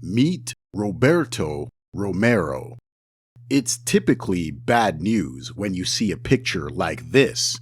Meet Roberto Romero. It's typically bad news when you see a picture like this,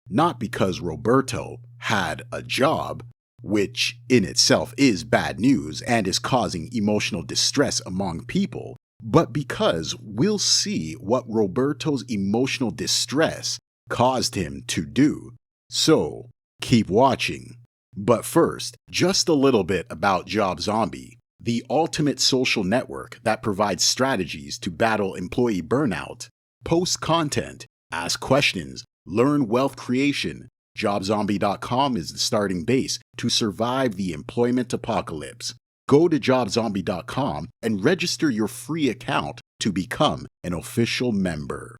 not because Roberto had a job, which in itself is bad news and is causing emotional distress among people, but because we'll see what Roberto's emotional distress caused him to do. So, keep watching. But first, just a little bit about JobZombie, the ultimate social network that provides strategies to battle employee burnout. Post content, ask questions, learn wealth creation. JobZombie.com is the starting base to survive the employment apocalypse. Go to JobZombie.com and register your free account to become an official member.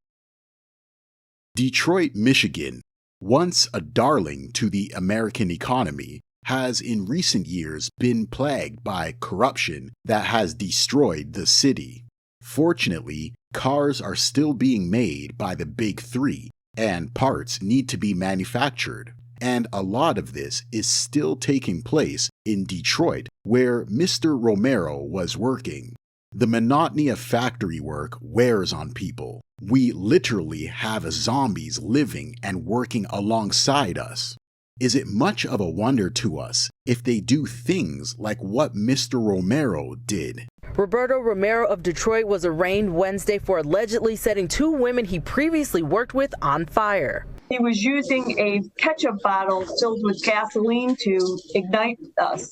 Detroit, Michigan, once a darling to the American economy, has in recent years been plagued by corruption that has destroyed the city. Fortunately, cars are still being made by the Big Three, and parts need to be manufactured. And a lot of this is still taking place in Detroit, where Mr. Romero was working. The monotony of factory work wears on people. We literally have zombies living and working alongside us. Is it much of a wonder to us if they do things like what Mr. Romero did? Roberto Romero of Detroit was arraigned Wednesday for allegedly setting two women he previously worked with on fire. He was using a ketchup bottle filled with gasoline to ignite us.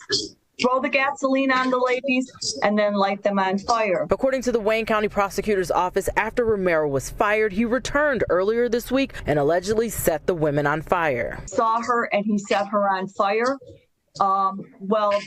Throw the gasoline on the ladies and then light them on fire. According to the Wayne County Prosecutor's Office, after Romero was fired, he returned earlier this week and allegedly set the women on fire. Saw her and he set her on fire. The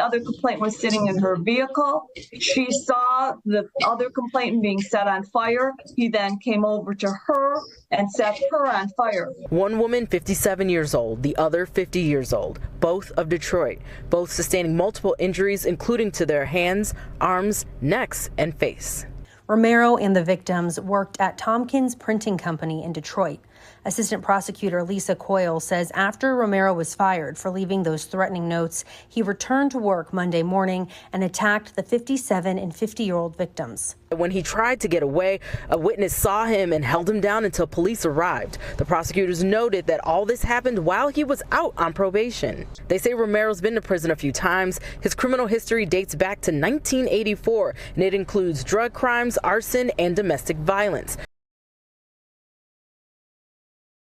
other complainant was sitting in her vehicle. She saw the other complainant being set on fire. He then came over to her and set her on fire. One woman, 57 years old, the other 50 years old, both of Detroit, both sustaining multiple injuries, including to their hands, arms, necks, and face. Romero and the victims worked at Tompkins Printing Company in Detroit. Assistant Prosecutor Lisa Coyle says after Romero was fired for leaving those threatening notes, he returned to work Monday morning and attacked the 57 and 50-year-old victims. When he tried to get away, a witness saw him and held him down until police arrived. The prosecutors noted that all this happened while he was out on probation. They say Romero's been to prison a few times. His criminal history dates back to 1984, and it includes drug crimes, arson, and domestic violence.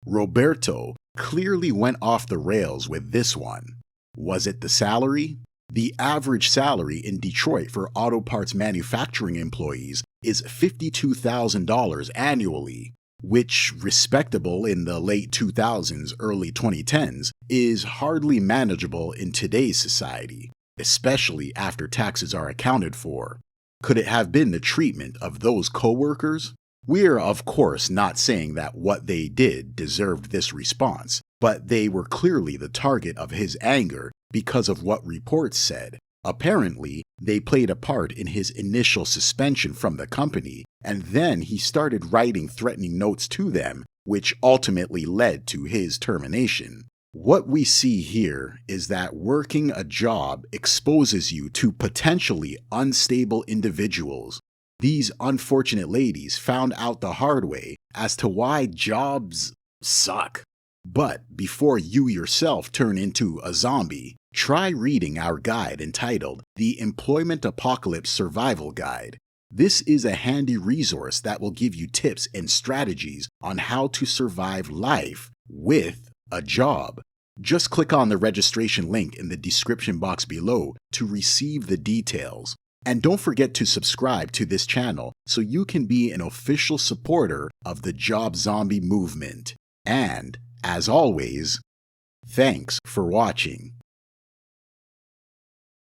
Roberto clearly went off the rails with this one. Was it the salary? The average salary in Detroit for auto parts manufacturing employees is $52,000 annually, which, respectable in the late 2000s, early 2010s, is hardly manageable in today's society, especially after taxes are accounted for. Could it have been the treatment of those coworkers? We're, of course, not saying that what they did deserved this response, but they were clearly the target of his anger because of what reports said. Apparently, they played a part in his initial suspension from the company, and then he started writing threatening notes to them, which ultimately led to his termination. What we see here is that working a job exposes you to potentially unstable individuals. These unfortunate ladies found out the hard way as to why jobs suck. But before you yourself turn into a zombie, try reading our guide entitled The Employment Apocalypse Survival Guide. This is a handy resource that will give you tips and strategies on how to survive life with a job. Just click on the registration link in the description box below to receive the details. And don't forget to subscribe to this channel so you can be an official supporter of the JobZombie movement. And, as always, thanks for watching.